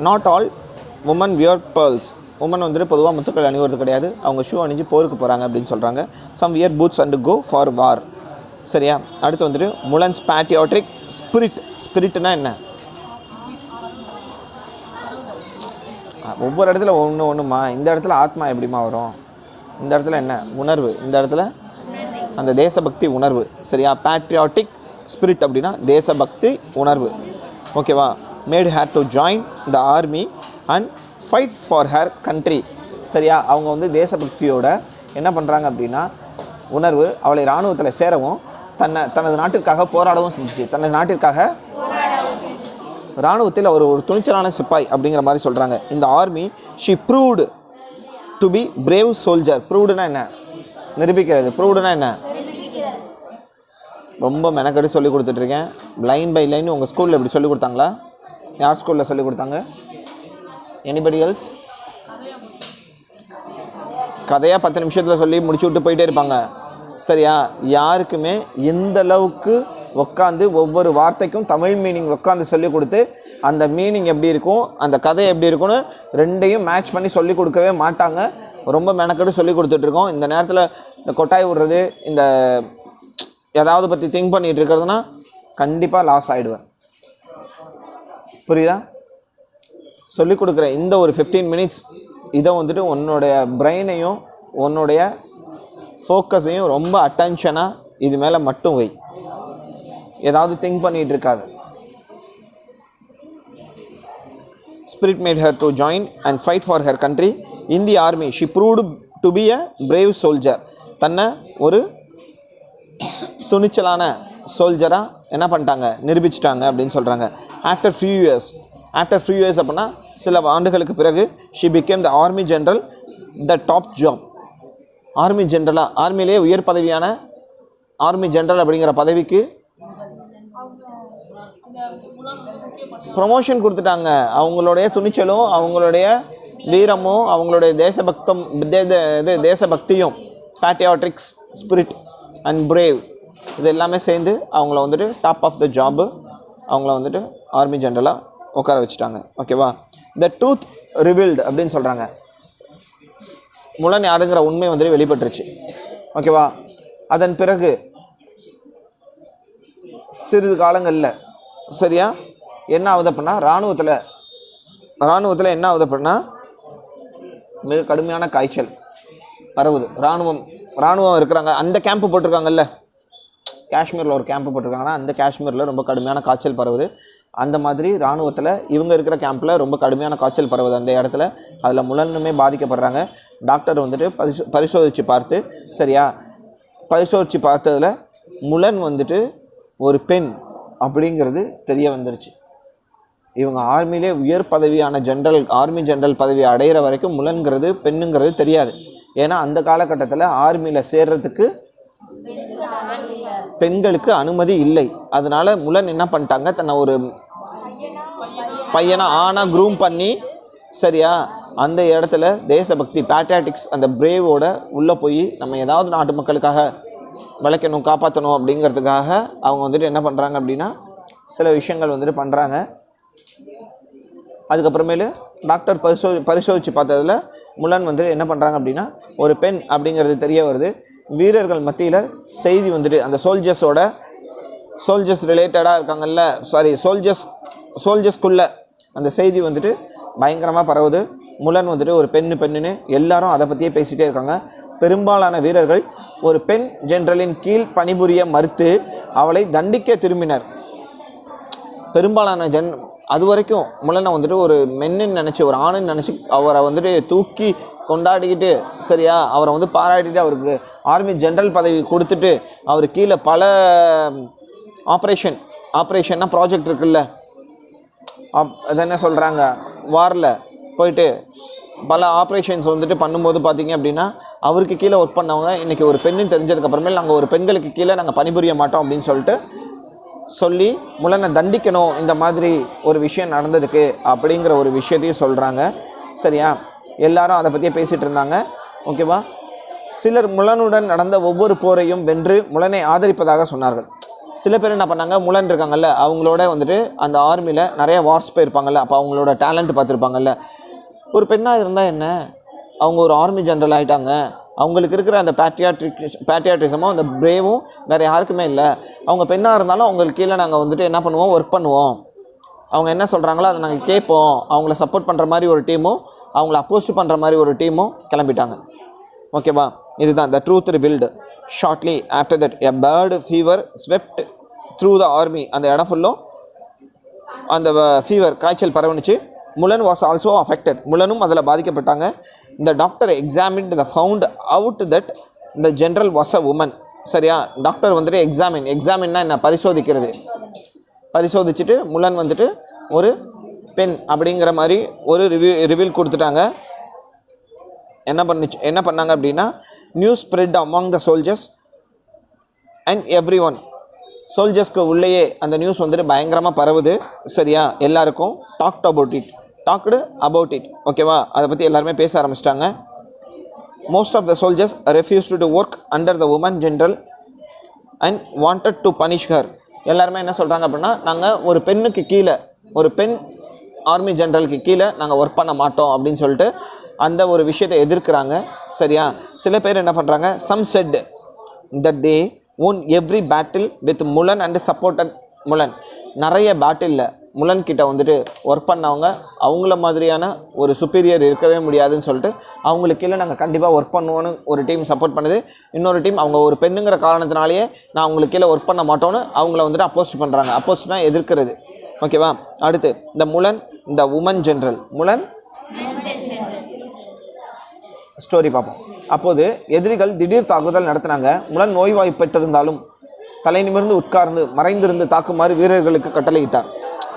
Not all women wear pearls. Women வந்துட்டு பொதுவாக முத்துக்கள் அணிவது கிடையாது. அவங்க ஷூ அணிஞ்சு போருக்கு போகிறாங்க அப்படின்னு சொல்கிறாங்க. Some wear boots and go for war. சரியா? அடுத்து வந்துட்டு முலன்ஸ் பேட்ரியாட்டிக் ஸ்பிரிட். ஸ்பிரிட்னா என்ன? ஒவ்வொரு இடத்துல ஒன்றுமா. இந்த இடத்துல ஆத்மா எப்படிமா வரும்? இந்த இடத்துல என்ன உணர்வு? இந்த இடத்துல அந்த தேசபக்தி உணர்வு. சரியா? பேட்ரியாட்டிக் ஸ்பிரிட் அப்படின்னா தேசபக்தி உணர்வு. ஓகேவா? Made her to join the army and fight for her country. சரியா? அவங்க வந்து தேசபக்தியோட என்ன பண்ணுறாங்க அப்படின்னா உணர்வு அவளை இராணுவத்தில் சேரவும் தனது நாட்டிற்காக போராடவும் செஞ்சிச்சு. தனது நாட்டிற்காக இராணுவத்தில் ஒரு துணிச்சலான சிப்பாய் அப்படிங்கிற மாதிரி சொல்கிறாங்க. இந்த army she proved to be brave soldier. ப்ரூவ்டுனா என்ன? நிரூபிக்கிறது. ப்ரூவ்டுனா என்ன? ரொம்ப மெனக்கடி சொல்லி கொடுத்துட்ருக்கேன். லைன் பை லைன் உங்கள் ஸ்கூலில் எப்படி சொல்லி கொடுத்தாங்களா? யார் ஸ்கூலில் சொல்லி கொடுத்தாங்க? Anybody else? கதையாக 10 நிமிஷத்தில் சொல்லி முடிச்சு விட்டு போயிட்டே இருப்பாங்க. சரியா? யாருக்குமே எந்த அளவுக்கு உட்காந்து ஒவ்வொரு வார்த்தைக்கும் தமிழ் மீனிங் உட்காந்து சொல்லி கொடுத்து அந்த மீனிங் எப்படி இருக்கும், அந்த கதை எப்படி இருக்கும்னு ரெண்டையும் மேட்ச் பண்ணி சொல்லி கொடுக்கவே மாட்டாங்க. ரொம்ப மெனக்கெட்டு சொல்லி கொடுத்துட்ருக்கோம். இந்த நேரத்தில் இந்த கொட்டாய் விடுறது, இந்த ஏதாவது பற்றி திங்க் பண்ணிகிட்டு இருக்கிறதுனா கண்டிப்பாக லாஸ் ஆகிடுவேன். புரியுதா? சொல்லிக் கொடுக்குற இந்த ஒரு 15 மினிட்ஸ் இதை வந்துட்டு உன்னுடைய பிரெயினையும் உன்னுடைய ஃபோக்கஸையும் ரொம்ப அட்டென்ஷனாக இது மேலே மட்டும் வை. ஏதாவது திங்க் பண்ணிகிட்டு இருக்காது. Spirit made her to join and fight for her country in the army. She proved to be a brave soldier. தன்னை ஒரு துணிச்சலான சோல்ஜராக என்ன பண்ணிட்டாங்க? நிரூபிச்சிட்டாங்க அப்படின்னு சொல்கிறாங்க. ஆஃப்டர் ஃபியூ இயர்ஸ் அப்படின்னா சில ஆண்டுகளுக்கு பிறகு she became the army general, the top job. Army ஜென்ரலாக, ஆர்மியிலே உயர் பதவியான ஆர்மி ஜென்ரல் அப்படிங்கிற பதவிக்கு ப்ரொமோஷன் கொடுத்துட்டாங்க. அவங்களுடைய துணிச்சலும் அவங்களுடைய வீரமும் அவங்களுடைய தேசபக்தியும் பேட்ரியாட்டிக்ஸ் ஸ்பிரிட் அண்ட் பிரேவ் இது எல்லாமே சேர்ந்து அவங்கள வந்துட்டு டாப் ஆஃப் த ஜாபு அவங்கள வந்துட்டு ஆர்மி ஜென்ரலாக உட்கார வச்சுட்டாங்க. ஓகேவா? த ட்ரூத் ரிவீல்டு அப்படின்னு சொல்கிறாங்க. முலன் யாருங்கிற உண்மை வந்துட்டு வெளிப்பட்டுருச்சு. ஓகேவா? அதன் பிறகு சிறிது காலங்களில் சரியா என்ன ஆகுது அப்படின்னா இராணுவத்தில் என்ன ஆகுது அப்படின்னா மிக கடுமையான காய்ச்சல் பரவுது. இராணுவம் இருக்கிறாங்க. அந்த கேம்ப்பு போட்டிருக்காங்கல்ல, காஷ்மீரில் ஒரு கேம்ப்பு போட்டிருக்காங்கன்னா அந்த காஷ்மீரில் ரொம்ப கடுமையான காய்ச்சல் பரவுது. அந்த மாதிரி இராணுவத்தில் இவங்க இருக்கிற கேம்பில் ரொம்ப கடுமையான காய்ச்சல் பரவுது அந்த இடத்துல. அதில் முலனுமே பாதிக்கப்படுறாங்க. டாக்டர் வந்துட்டு பரிசோதித்து பார்த்து சரியா பரிசோதித்து பார்த்ததில் முலன் வந்துட்டு ஒரு பெண் அப்படிங்கிறது தெரிய வந்துருச்சு. இவங்க ஆர்மியிலே உயர் பதவியான ஆர்மி ஜென்ரல் பதவி அடைகிற வரைக்கும் முலன்கிறது பெண்ணுங்கிறது தெரியாது. ஏன்னா அந்த காலகட்டத்தில் ஆர்மியில் சேர்றதுக்கு பெண்களுக்கு அனுமதி இல்லை. அதனால முலன் என்ன பண்ணிட்டாங்க? தன்னை ஒரு பையனை ஆணாக க்ரூம் பண்ணி சரியா அந்த இடத்துல தேசபக்தி பேட்ரியாட்டிக்ஸ் அந்த பிரேவோட உள்ளே போய் நம்ம ஏதாவது நாட்டு மக்களுக்காக விளைக்கணும் காப்பாற்றணும் அப்படிங்கிறதுக்காக அவங்க வந்துட்டு என்ன பண்ணுறாங்க அப்படின்னா சில விஷயங்கள் வந்துட்டு பண்ணுறாங்க. அதுக்கப்புறமேலு டாக்டர் பரிசோதித்து பார்த்ததில் முலன் வந்துட்டு என்ன பண்ணுறாங்க அப்படின்னா ஒரு பெண் அப்படிங்கிறது தெரிய வருது. வீரர்கள் மத்தியில் செய்தி வந்துட்டு அந்த சோல்ஜர்ஸ் ரிலேட்டடாக இருக்காங்கல்ல, சோல்ஜர்ஸ்குள்ளே அந்த செய்தி வந்துட்டு பயங்கரமாக பரவுது. முலன் வந்துட்டு ஒரு பெண்ணுன்னு எல்லாரும் அதை பற்றியே பேசிகிட்டே இருக்காங்க. பெரும்பாலான வீரர்கள் ஒரு பெண் ஜென்ரலின் கீழ் பணிபுரிய மறுத்து அவளை தண்டிக்க திரும்பினர். பெரும்பாலான அது வரைக்கும் முலனை வந்துட்டு ஒரு மென்னுன்னு நினச்சி ஒரு ஆணுன்னு நினச்சி அவரை வந்துட்டு தூக்கி கொண்டாடிக்கிட்டு சரியா அவரை வந்து பாராட்டிட்டு அவருக்கு ஆர்மி ஜென்ரல் பதவி கொடுத்துட்டு அவர் கீழே பல ஆப்ரேஷன்னா ப்ராஜெக்ட் இருக்குல்ல, அது என்ன சொல்கிறாங்க, வாரில் போயிட்டு பல ஆப்ரேஷன்ஸ் வந்துட்டு பண்ணும்போது பார்த்தீங்க அப்படின்னா அவருக்கு கீழே ஒர்க் பண்ணவங்க இன்றைக்கி ஒரு பெண்ணுன்னு தெரிஞ்சதுக்கப்புறமேல் நாங்கள் ஒரு பெண்களுக்கு கீழே நாங்கள் பணிபுரிய மாட்டோம் அப்படின்னு சொல்லிட்டு சொல்லி முலனை தண்டிக்கணும் இந்த மாதிரி ஒரு விஷயம் நடந்ததுக்கு அப்படிங்கிற ஒரு விஷயத்தையும் சொல்கிறாங்க. சரியா? எல்லாரும் அதை பற்றியே பேசிகிட்டு இருந்தாங்க. ஓகேவா? சிலர் முலனுடன் நடந்த ஒவ்வொரு போரையும் வென்று முலனை ஆதரிப்பதாக சொன்னார்கள். சில பேர் என்ன பண்ணாங்க, முலன் இருக்காங்கல்ல அவங்களோட வந்துட்டு அந்த ஆர்மியில் நிறைய வார்ஸ் போயிருப்பாங்கல்ல, அப்போ அவங்களோட டேலண்ட் பார்த்துருப்பாங்கல்ல. ஒரு பெண்ணாக இருந்தால் என்ன, அவங்க ஒரு ஆர்மி ஜென்ரல் ஆகிட்டாங்க, அவங்களுக்கு இருக்கிற அந்த பேட்ரியாட்டிசமும் அந்த பிரேவும் வேறு யாருக்குமே இல்லை. அவங்க பெண்ணாக இருந்தாலும் அவங்களுக்கு கீழே நாங்கள் வந்துட்டு என்ன பண்ணுவோம், ஒர்க் பண்ணுவோம், அவங்க என்ன சொல்கிறாங்களோ அதை நாங்கள் கேட்போம், அவங்கள சப்போர்ட் பண்ணுற மாதிரி ஒரு டீமும் அவங்கள அப்போஸ்ட் பண்ணுற மாதிரி ஒரு டீமும் கிளம்பிட்டாங்க. ஓகேவா, இதுதான் the truth revealed. Shortly after that a bird fever swept through the army. அந்த இடம் ஃபுல்லும் அந்த ஃபீவர் காய்ச்சல் பரவணுச்சு. Mulan was also affected. முலனும் அதில் பாதிக்கப்பட்டாங்க. இந்த doctor examine the found out that the general was a woman. சரியா, டாக்டர் வந்துட்டு எக்ஸாமின்னா என்ன, பரிசோதிக்கிறது. பரிசோதிச்சுட்டு முலன் வந்துட்டு ஒரு பெண் அப்படிங்கிற மாதிரி ஒரு ரிவீல் கொடுத்துட்டாங்க. என்ன பண்ணாங்க அப்படின்னா, news spread among the soldiers and everyone. சோல்ஜர்ஸ்க்கு உள்ளேயே அந்த நியூஸ் வந்துட்டு பயங்கரமாக பரவுது. சரியா, எல்லாருக்கும் டாக்டு அபவுட் இட். ஓகேவா, அதை பற்றி எல்லாருமே பேச ஆரம்பிச்சிட்டாங்க. Most of the soldiers refused to work under the woman general and wanted to punish her. எல்லாருமே என்ன சொல்கிறாங்க அப்படின்னா, நாங்கள் ஒரு பெண்ணுக்கு கீழே, ஒரு பெண் ஆர்மி ஜென்ரலுக்கு கீழே நாங்கள் ஒர்க் பண்ண மாட்டோம் அப்படின்னு சொல்லிட்டு அந்த ஒரு விஷயத்தை எதிர்க்கிறாங்க. சரியா, சில பேர் என்ன பண்ணுறாங்க, some said that they won every battle with Mulan and supported Mulan. நிறைய பேட்டிலில் முலன் கிட்ட வந்துட்டு ஒர்க் பண்ணவங்க அவங்கள மாதிரியான ஒரு சுப்பீரியர் இருக்கவே முடியாதுன்னு சொல்லிட்டு அவங்களுக்கு கீழே நாங்கள் கண்டிப்பாக ஒர்க் பண்ணுவோன்னு ஒரு டீம் சப்போர்ட் பண்ணுது. இன்னொரு டீம் அவங்க ஒரு பெண்ணுங்கிற காரணத்தினாலேயே நான் அவங்களுக்கு கீழே ஒர்க் பண்ண மாட்டோன்னு அவங்கள வந்துட்டு அப்போஸ்ட் பண்ணுறாங்க. அப்போஸ்ட்னா எதிர்க்கிறது. ஓகேவா, அடுத்து இந்த முலன் இந்த உமன் ஜென்ரல். முலன் ஸ்டோரி பார்ப்போம். அப்போது எதிரிகள் திடீர் தாக்குதல் நடத்தினாங்க. முலன் நோய்வாய்ப்பட்டிருந்தாலும் தலை நிமிர்ந்து உட்கார்ந்து மறைந்திருந்து தாக்குமாறு வீரர்களுக்கு கட்டளையிட்டார்.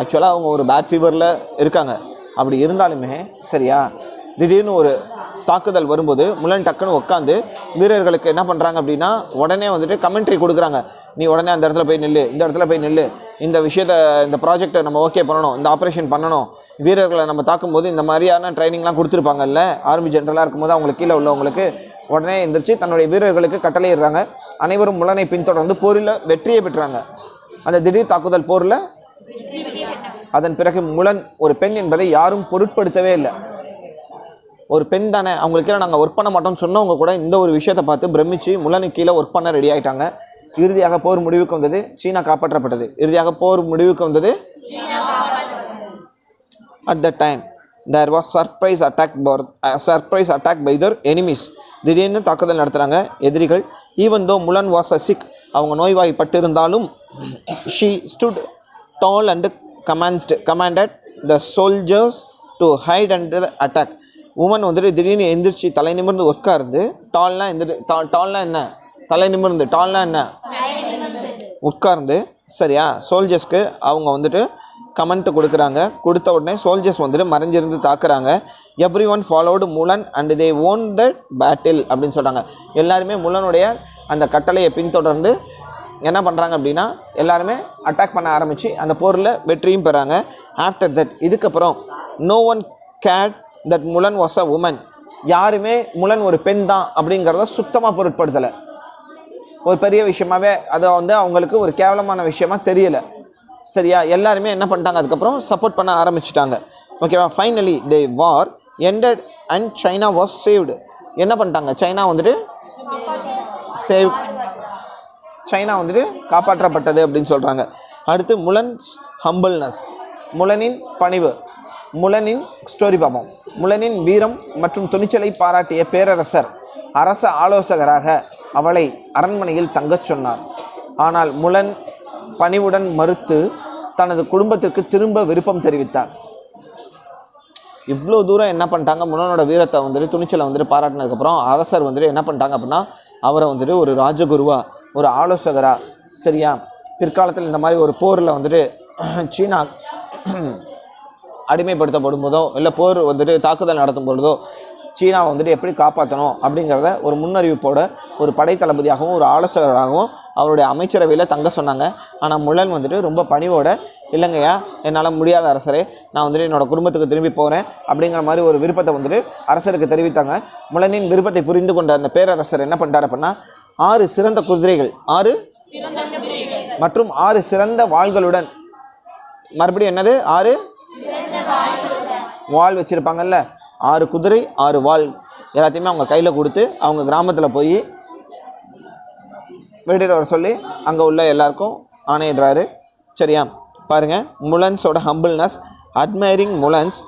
ஆக்சுவலாக அவங்க ஒரு பேட் ஃபீவரில் இருக்காங்க. அப்படி இருந்தாலுமே சரியா, திடீர்னு ஒரு தாக்குதல் வரும்போது முலன் டக்குன்னு உட்காந்து வீரர்களுக்கு என்ன பண்ணுறாங்க அப்படின்னா, உடனே வந்துட்டு கமெண்ட்ரி கொடுக்குறாங்க. நீ உடனே அந்த இடத்துல போய் நில்லு, இந்த இடத்துல போய் நில்லு, இந்த விஷயத்தை, இந்த ப்ராஜெக்டை நம்ம ஓகே பண்ணணும், இந்த ஆப்ரேஷன் பண்ணணும், வீரர்களை நம்ம தாக்கும்போது இந்த மாதிரியான ட்ரைனிங்லாம் கொடுத்துருப்பாங்கல்ல ஆர்மி ஜென்ரலாக இருக்கும்போது அவங்களுக்கு கீழே உள்ளவங்களுக்கு. உடனே எந்திரிச்சு தன்னுடைய வீரர்களுக்கு கட்டளையிடுறாங்க. அனைவரும் முலனை பின்தொடர்ந்து போரில் வெற்றியை பெற்றாங்க. அந்த திடீர் தாக்குதல் போரில் அதன் பிறகு முலன் ஒரு பெண் என்பதை யாரும் பொருட்படுத்தவே இல்லை. ஒரு பெண் தானே, அவங்களுக்கு கீழே நாங்கள் ஒர்க் பண்ண மாட்டோம்னு சொன்னவங்க கூட இந்த ஒரு விஷயத்தை பார்த்து பிரமிச்சு முலனுக்கு கீழே ஒர்க் பண்ண ரெடி ஆகிட்டாங்க. இறுதியாக போர் முடிவுக்கு வந்தது. சீனா காப்பாற்றப்பட்டது. At that time there was surprise attack by their enemies. திடீர்னு தாக்குதல் நடத்துகிறாங்க எதிரிகள். Even though முலன் was a sick, அவங்க நோய்வாய்ப்பட்டிருந்தாலும் she stood tall and commanded the soldiers to hide under the attack. Woman வந்துட்டு திடீர்னு எந்திரிச்சு தலை நிமிர்ந்து உட்கார்ந்து, டால்னா என்ன, தலை நிமிர்ந்து, டால்னா என்ன, உட்கார்ந்து. சரியா, சோல்ஜர்ஸ்க்கு அவங்க வந்துட்டு கமெண்ட் கொடுக்குறாங்க. கொடுத்த உடனே சோல்ஜர்ஸ் வந்துட்டு மறைஞ்சிருந்து தாக்குறாங்க. Everyone followed Mulan and they won the battle அப்படின்னு சொல்கிறாங்க. எல்லாருமே முலனுடைய அந்த கட்டளையை பின்தொடர்ந்து என்ன பண்ணுறாங்க அப்படின்னா எல்லாருமே அட்டாக் பண்ண ஆரம்பித்து அந்த போரில் வெற்றியும் பெறாங்க. ஆஃப்டர் தட், இதுக்கப்புறம் no one cared that Mulan was a woman. யாருமே முலன் ஒரு பெண் தான் அப்படிங்கிறத சுத்தமாக பொருட்படுத்தலை. ஒரு பெரிய விஷயமாகவே அதை வந்து அவங்களுக்கு ஒரு கேவலமான விஷயமா தெரியலை. சரியா, எல்லாருமே என்ன பண்ணிட்டாங்க, அதுக்கப்புறம் சப்போர்ட் பண்ண ஆரம்பிச்சிட்டாங்க. ஓகேவா, finally the war ended and China was saved. என்ன பண்ணிட்டாங்க, சைனா வந்துட்டு காப்பாற்றப்பட்டது அப்படின்னு சொல்கிறாங்க. அடுத்து முலன்ஸ் ஹம்பிள்னஸ், முலனின் பணிவு. முலனின் ஸ்டோரி பார்ப்போம். முலனின் வீரம் மற்றும் துணிச்சலை பாராட்டிய பேரரசர் அரச ஆலோசகராக அவளை அரண்மனையில் தங்கச் சொன்னார். ஆனால் முலன் பணிவுடன் மறுத்து தனது குடும்பத்திற்கு திரும்ப விருப்பம் தெரிவித்தார். இவ்வளோ தூரம் என்ன பண்ணிட்டாங்க, முலனோட வீரத்தை வந்துட்டு துணிச்சலை வந்துட்டு பாராட்டினதுக்கப்புறம் அரசர் வந்துட்டு என்ன பண்ணிட்டாங்க அப்படின்னா, அவரை வந்துட்டு ஒரு ராஜகுருவா, ஒரு ஆலோசகராக, சரியா, பிற்காலத்தில் இந்த மாதிரி ஒரு போரில் வந்துட்டு சீனா அடிமைப்படுத்தப்படும் போதோ இல்லை போர் வந்துட்டு தாக்குதல் நடத்தும் பொழுதோ சீனா வந்துட்டு எப்படி காப்பாற்றணும் அப்படிங்கிறத ஒரு முன்னறிவிப்போட ஒரு படைத்தளபதியாகவும் ஒரு ஆலோசகராகவும் அவருடைய அமைச்சரவையில் தங்க சொன்னாங்க. ஆனால் முலன் வந்துட்டு ரொம்ப பணிவோட, இல்லைங்கய்யா என்னால் முடியாத அரசரே, நான் வந்துட்டு என்னோடய குடும்பத்துக்கு திரும்பி போகிறேன் அப்படிங்கிற மாதிரி ஒரு விருப்பத்தை வந்துட்டு அரசருக்கு தெரிவித்தாங்க. முலனின் விருப்பத்தை புரிந்து கொண்ட அந்த பேரரசர் என்ன பண்ணிட்டார் அப்படின்னா, 6 சிறந்த குதிரைகள், 6 மற்றும் 6 சிறந்த வாள்களுடன். மறுபடியும் என்னது? 6 வாள் வச்சுருப்பாங்கல்ல, 6 குதிரை 6 வாள் எல்லாத்தையுமே அவங்க கையில் கொடுத்து அவங்க கிராமத்தில் போய் வெட்டிட்டு வர சொல்லி அங்கே உள்ள எல்லாருக்கும் ஆணையிடுறாரு. சரியா? பாருங்கள், முலன்ஸோட humbleness, admiring Mulan's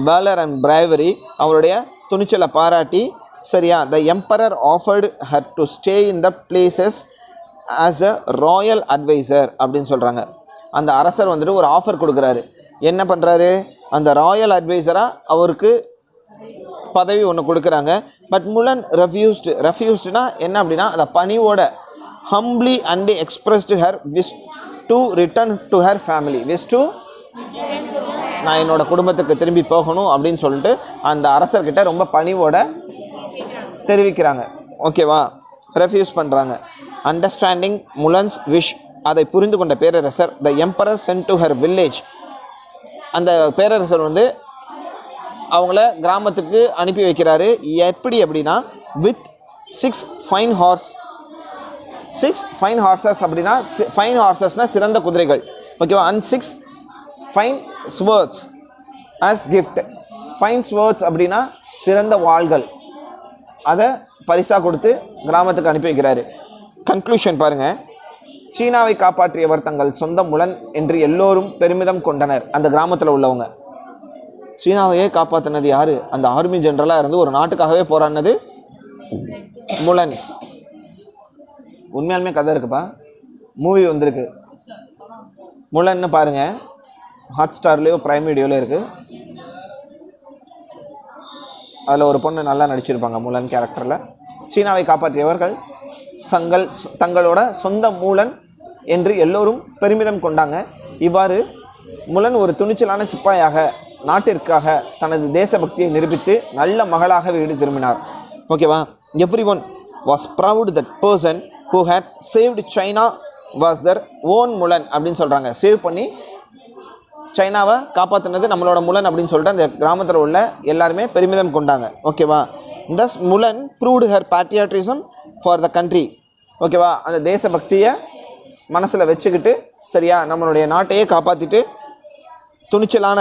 valour and bravery, அவருடைய துணிச்சலை பாராட்டி, சரியா, the emperor offered her to stay in the palace as a royal advisor அப்படின்னு சொல்கிறாங்க. அந்த அரசர் வந்துட்டு ஒரு ஆஃபர் கொடுக்குறாரு. என்ன பண்ணுறாரு? அந்த ராயல் அட்வைசராக அவருக்கு பதவி ஒன்று கொடுக்குறாங்க. பட் முலன் ரெஃப்யூஸ்டுனா என்ன அப்படின்னா, அந்த பணிவோட humbly and expressed her wish to return to her family. Wish to, நான் என்னோடய குடும்பத்துக்கு திரும்பி போகணும் அப்படின்னு சொல்லிட்டு அந்த அரசர்கிட்ட ரொம்ப பணிவோட தெரிவிக்கிறாங்க. ஓகேவா? ரெஃப்யூஸ் பண்ணுறாங்க. அண்டர்ஸ்டாண்டிங் முலன்ஸ் விஷ், அதை புரிந்து கொண்ட பேரரசர் the emperor sent to her village, அந்த பேரரசர் வந்து அவங்கள கிராமத்துக்கு அனுப்பி வைக்கிறாரு. எப்படி அப்படின்னா, வித் 6 ஃபைன் ஹார்சஸ் அப்படின்னா, ஃபைன் ஹார்சஸ்னால் சிறந்த குதிரைகள். ஓகேவா? And 6 fine swords as gift. Fine swords அப்படின்னா சிறந்த வாள்கள், அதை பரிசாக கொடுத்து கிராமத்துக்கு அனுப்பி வைக்கிறாரு. கன்க்ளூஷன் பாருங்கள். சீனாவை காப்பாற்றியவர் தங்கள் சொந்த முலன் என்று எல்லோரும் பெருமிதம் கொண்டனர். அந்த கிராமத்தில் உள்ளவங்க சீனாவையே காப்பாற்றினது யார்? அந்த ஆர்மி ஜெனரலாக இருந்து ஒரு நாட்டுக்காகவே போராடினது முலன்ஸ். உண்மையாலுமே கதை இருக்குப்பா, மூவி வந்திருக்கு. முலன்னு பாருங்கள், ஹாட்ஸ்டார்லேயோ ப்ரைம் வீடியோவில் இருக்குது. அதில் ஒரு பொண்ணு நல்லா நடிச்சிருப்பாங்க முலன் கேரக்டரில். சீனாவை காப்பாற்றியவர்கள் தங்களோட சொந்த மூலன் என்று எல்லோரும் பெருமிதம் கொண்டாங்க. இவ்வாறு முலன் ஒரு துணிச்சலான சிப்பாயாக நாட்டிற்காக தனது தேசபக்தியை நிரூபித்து நல்ல மகளாக வீடு திரும்பினார். ஓகேவா? Everyone was proud that person who had saved China was their own Mulan அப்படின்னு சொல்கிறாங்க. சேவ் பண்ணி சைனாவை காப்பாற்றினது நம்மளோட முலன் அப்படின்னு சொல்லிட்டு அந்த கிராமத்தில் உள்ள எல்லாருமே பெருமிதம் கொண்டாங்க. ஓகேவா? Thus Mulan proved her patriotism for the country. ஓகேவா? அந்த தேசபக்தியை மனசில் வச்சுக்கிட்டு, சரியா, நம்மளுடைய நாட்டையே காப்பாற்றிட்டு துணிச்சலான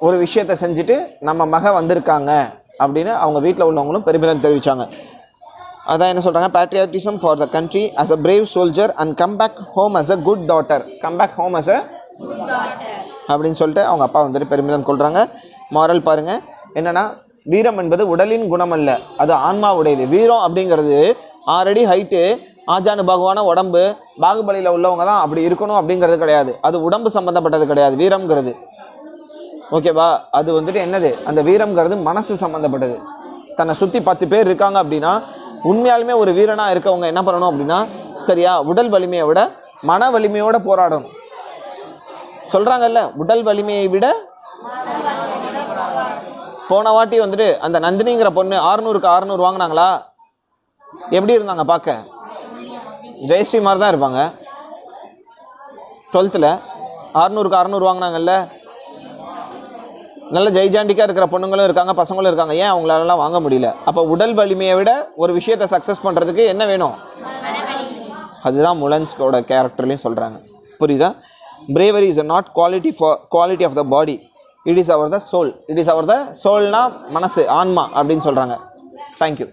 ஒரு விஷயத்தை செஞ்சுட்டு நம்ம மக வந்திருக்காங்க அப்படின்னு அவங்க வீட்டில் உள்ளவங்களும் பெருமிதம் தெரிவித்தாங்க. அதான் என்ன சொல்கிறாங்க? Patriotism for the country as a brave soldier and come back home as a good daughter. Come back home as a அப்படின்னு சொல்லிட்டு அவங்க அப்பா வந்துட்டு பெருமிதம் கொள்கிறாங்க. மாரல் பாருங்கள் என்னென்னா, வீரம் என்பது உடலின் குணம் அல்ல, அது ஆன்மாவுடையது. வீரம் அப்படிங்கிறது 6 அடி ஹைட்டு, ஆஜானு பாகுவான உடம்பு, பாகுபலியில் உள்ளவங்க தான் அப்படி இருக்கணும் அப்படிங்கிறது கிடையாது. அது உடம்பு சம்மந்தப்பட்டது கிடையாது வீரம்ங்கிறது. ஓகேவா? அது வந்துட்டு என்னது? அந்த வீரம்ங்கிறது மனசு சம்மந்தப்பட்டது. தன்னை சுற்றி 10 பேர் இருக்காங்க அப்படின்னா, உண்மையாலுமே ஒரு வீரனாக இருக்கவங்க என்ன பண்ணணும் அப்படின்னா, சரியா, உடல் வலிமையை விட மன வலிமையோடு போராடணும். சொல்கிறாங்கல்ல, உடல் வலிமையை விட. போன வாட்டி வந்துட்டு அந்த நந்தினிங்கிற பொண்ணு 600க்கு 600 வாங்கினாங்களா? எப்படி இருந்தாங்க பார்க்க? ஜெயஸ்ரீ மாதிரி தான் இருப்பாங்க. 12th 600க்கு 600 வாங்கினாங்கல்ல. நல்ல ஜெய்ஜாண்டிக்காக இருக்கிற பொண்ணுங்களும் இருக்காங்க, பசங்களும் இருக்காங்க. ஏன் அவங்களாலலாம் வாங்க முடியல? அப்போ உடல் வலிமையை விட ஒரு விஷயத்தை சக்ஸஸ் பண்ணுறதுக்கு என்ன வேணும்? அதுதான் முலன்ஸ்கோட கேரக்டர்லையும் சொல்கிறாங்க. புரியுதா? bravery is not quality of the body, it is our the soul. It is our the soulனா மனசு, ஆன்மா அப்படின்னு சொல்கிறாங்க. தேங்க்யூ.